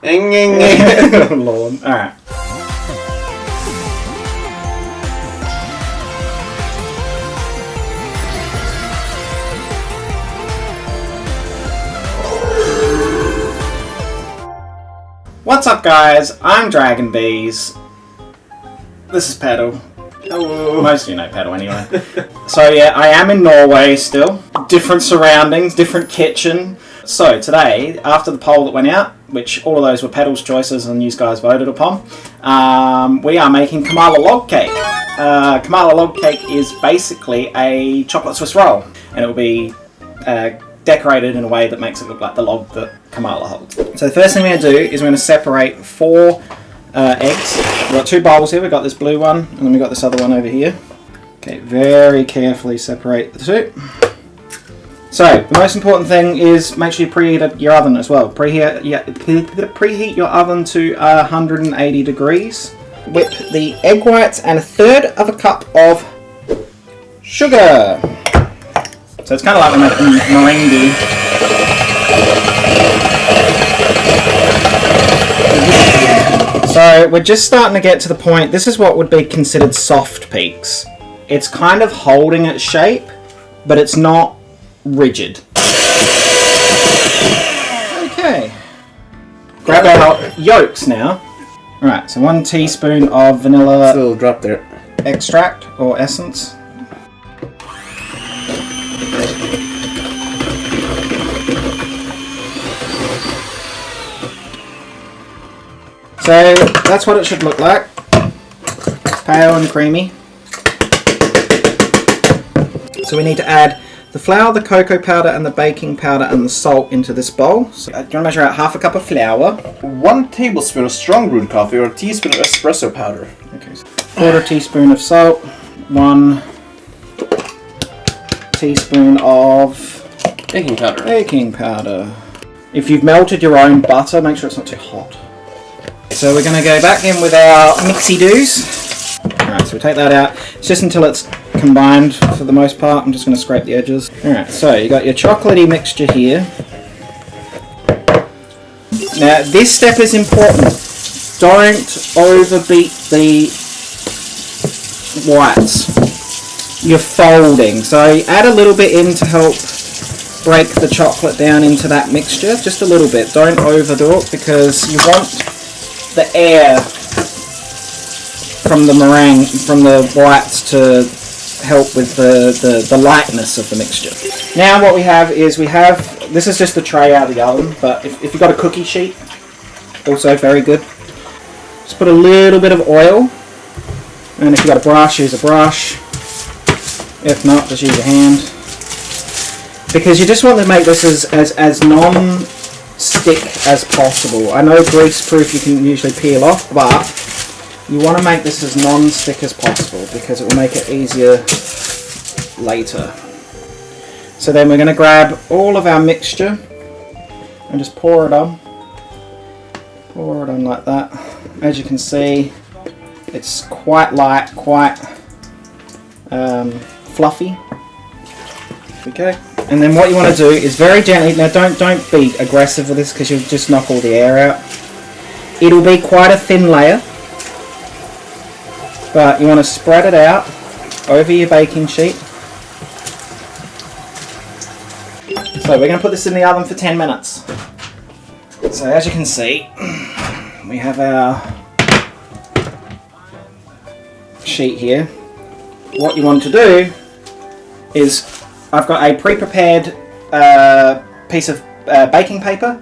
Lord. Alright. What's up, guys? I'm DragonBeaz. This is Pedal. Hello. Most of you know Pedal anyway. So yeah, I am in Norway still. Different surroundings, different kitchen. So today, after the poll that went out, which all of those were Pedal's choices and you guys voted upon, we are making Komala Log Cake. Komala Log Cake is basically a chocolate Swiss roll, and it will be decorated in a way that makes it look like the log that Komala holds. So the first thing we're going to do is we're going to separate 4 eggs. We've got 2 bowls here. We've got this blue one and then we've got this other one over here. Okay, very carefully separate the 2. So the most important thing is make sure you preheat your oven as well. Preheat your oven to 180 degrees. Whip the egg whites and 1/3 of a cup of sugar. So it's kind of like we make meringue. So we're just starting to get to the point. This is what would be considered soft peaks. It's kind of holding its shape, but it's not rigid. Okay. Grab our yolks now. Alright, so 1 teaspoon of vanilla little drop there. extract or essence. So that's what it should look like. Pale and creamy. So we need to add the flour, the cocoa powder, and the baking powder and the salt into this bowl. So do you want to measure out 1/2 cup of flour? 1 tablespoon of strong brewed coffee or a teaspoon of espresso powder. Okay. So 1/4 teaspoon of salt. 1 teaspoon of Baking powder. baking powder. If you've melted your own butter, make sure it's not too hot. So we're going to go back in with our mixy-doos. Alright, so we take that out. It's just until it's combined for the most part. I'm just going to scrape the edges. Alright, so you got your chocolatey mixture here. Now this step is important. Don't overbeat the whites. You're folding. So add a little bit in to help break the chocolate down into that mixture. Just a little bit. Don't overdo it because you want the air from the meringue, from the whites to help with the lightness of the mixture. Now what we have is this is just the tray out of the oven, but if you've got a cookie sheet, also very good. Just put a little bit of oil, and if you've got a brush, use a brush. If not, just use your hand. Because you just want to make this as non-stick as possible. I know grease-proof you can usually peel off, but you want to make this as non-stick as possible because it will make it easier later. So then we're going to grab all of our mixture and just pour it on. Pour it on like that. As you can see, it's quite light, quite fluffy. Okay. And then what you want to do is very gently, now don't be aggressive with this because you'll just knock all the air out. It'll be quite a thin layer, but you want to spread it out over your baking sheet. So we're going to put this in the oven for 10 minutes. So as you can see, we have our sheet here. What you want to do is, I've got a pre-prepared piece of baking paper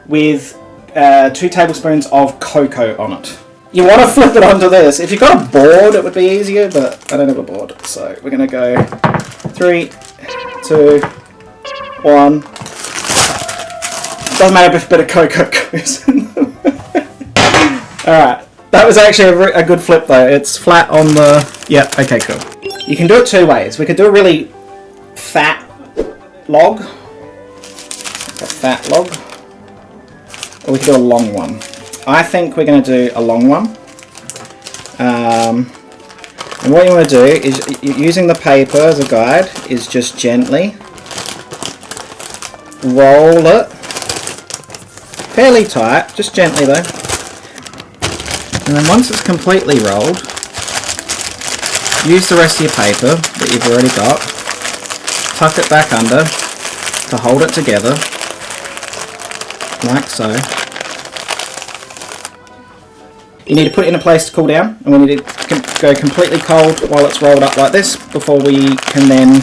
with 2 tablespoons of cocoa on it. You want to flip it onto this. If you've got a board, it would be easier, but I don't have a board. So we're going to go 3, 2, 1. Doesn't matter if a bit of cocoa goes in them. Alright, that was actually a good flip though. It's flat on the... Yeah, okay, cool. You can do it 2 ways. We could do a really fat log, a fat log, or we could do a long one. I think we're going to do a long one. And what you want to do is, using the paper as a guide, is just gently roll it fairly tight, just gently though. And then once it's completely rolled, use the rest of your paper that you've already got, tuck it back under to hold it together, like so. You need to put it in a place to cool down, and we need to go completely cold while it's rolled up like this before we can then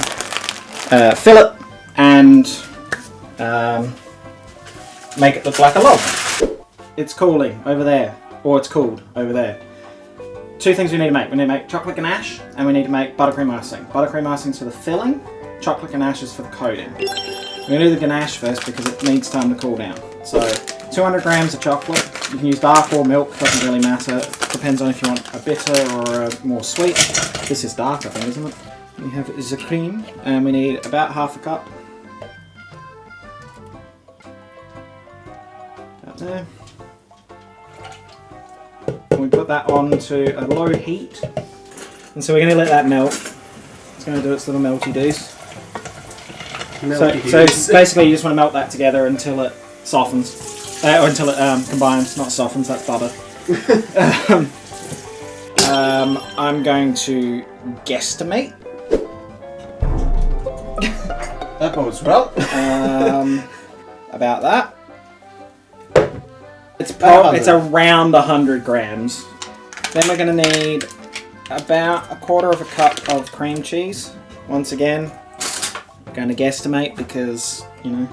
fill it and make it look like a log. It's cooling over there, or it's cooled over there. Two things we need to make. We need to make chocolate ganache, and we need to make buttercream icing. Buttercream icing is for the filling, chocolate ganache is for the coating. We're going to do the ganache first because it needs time to cool down. So 200 grams of chocolate. You can use dark or milk, doesn't really matter. Depends on if you want a bitter or a more sweet. This is dark, I think, isn't it? We have the cream, and we need about half a cup. About there. And we put that on to a low heat. And so we're going to let that melt. It's going to do its little melty doos. So basically you just want to melt that together until it softens. Or until it combines, not softens, that's butter. I'm going to guesstimate. That bodes well. About that. It's around 100 grams. Then we're going to need about 1/4 cup of cream cheese. Once again, I'm going to guesstimate because, you know,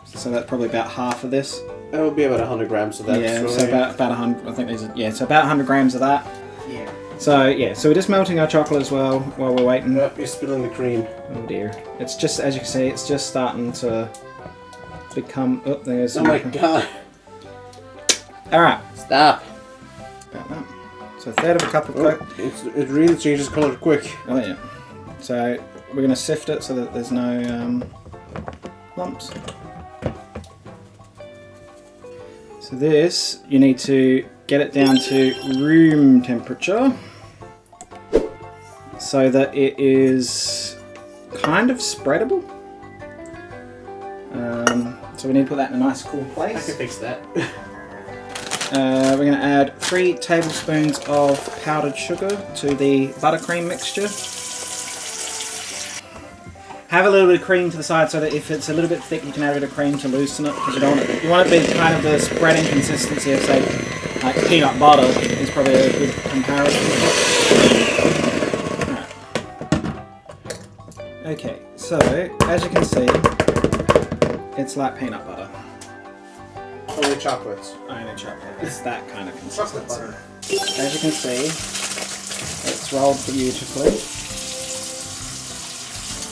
so that's probably about half of this. That would be about 100 grams of that. Yeah, so about 100. I think these are, yeah, so about 100 grams of that. Yeah. So yeah, so we're just melting our chocolate as well while we're waiting. Yep, you're spilling the cream. Oh dear, it's just, as you can see, it's just starting to become. Oh, there's. Oh my god. All right. Stop. About that. So 1/3 cup of Coke. It really changes colour quick. Oh yeah. So we're going to sift it so that there's no lumps. So this, you need to get it down to room temperature so that it is kind of spreadable. So we need to put that in a nice cool place. I can fix that. We're going to add 3 tablespoons of powdered sugar to the buttercream mixture. Have a little bit of cream to the side so that if it's a little bit thick you can add a bit of cream to loosen it, because you want it to be kind of the spreading consistency of, say, like peanut butter is probably a good comparison. Right. Okay, so as you can see, it's like peanut butter. Only chocolates. Only chocolate. It's that kind of consistency. Chocolate butter. As you can see, it's rolled beautifully.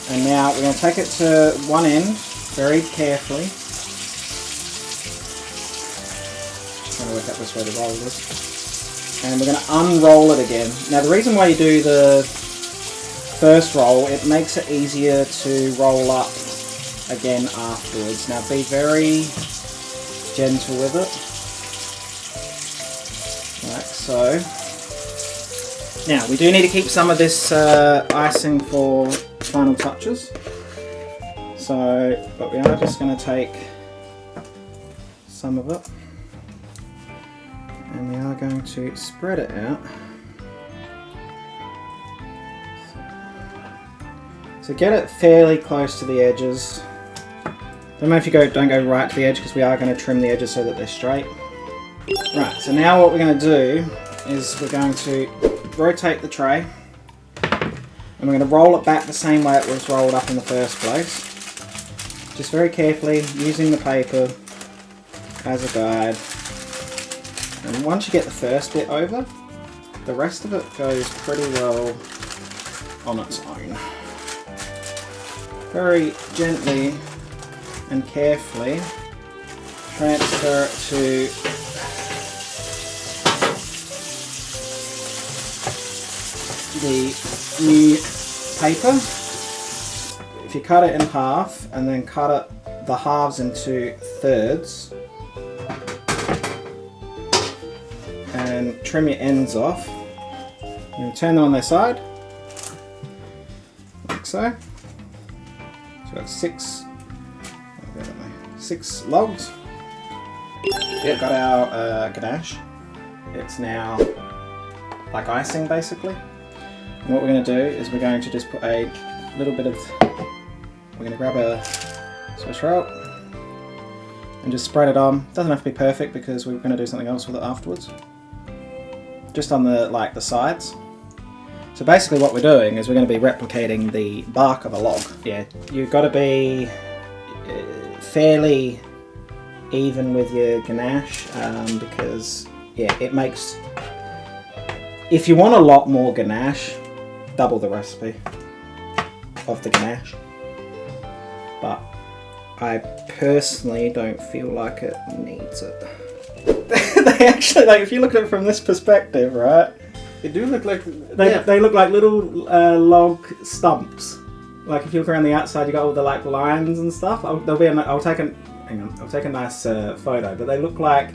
And now we're going to take it to one end very carefully. Just trying to work out this way to roll this. And we're going to unroll it again. Now the reason why you do the first roll, it makes it easier to roll up again afterwards. Now be very gentle with it. Like so. Now we do need to keep some of this icing for final touches. So, but we are just going to take some of it and we are going to spread it out. So get it fairly close to the edges. Don't know if you don't go right to the edge because we are going to trim the edges so that they're straight. Right, so now what we're going to do is we're going to rotate the tray and we're going to roll it back the same way it was rolled up in the first place. Just very carefully using the paper as a guide. And once you get the first bit over, the rest of it goes pretty well on its own. Very gently and carefully transfer it to the new paper. If you cut it in half and then cut the halves into thirds and trim your ends off, you're going to turn them on their side like so. So we've got six logs. We've got our Ganache. It's now like icing basically. And what we're going to do is we're going to just put a little bit of, we're going to grab a Swiss roll and just spread it on. Doesn't have to be perfect because we're going to do something else with it afterwards. Just on the the sides. So basically what we're doing is we're going to be replicating the bark of a log. Yeah, you've got to be fairly even with your Ganache because yeah, it makes, if you want a lot more Ganache, double the recipe of the Ganache. But I personally don't feel like it needs it. They actually, like, if you look at it from this perspective, right? They do look like... They look like little log stumps. Like if you look around the outside, you got all the like lines and stuff. I'll take a nice photo. But they look like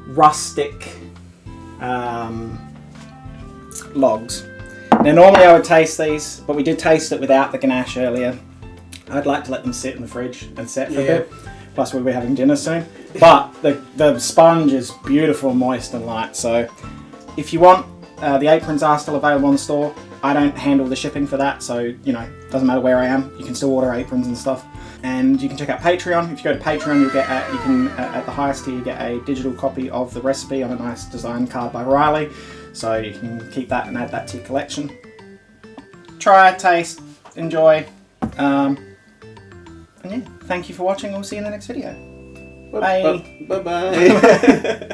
rustic logs. Now normally I would taste these, but we did taste it without the Ganache earlier. I'd like to let them sit in the fridge and set for a bit. Plus we'll be having dinner soon. But the sponge is beautiful, moist and light. So if you want, the aprons are still available in the store. I don't handle the shipping for that, so you know, doesn't matter where I am. You can still order aprons and stuff. And you can check out Patreon. If you go to Patreon, you'll get at the highest tier you get a digital copy of the recipe on a nice design card by Riley. So you can keep that and add that to your collection. Try, taste, enjoy. And yeah, thank you for watching. We'll see you in the next video. Bye. Bye-bye.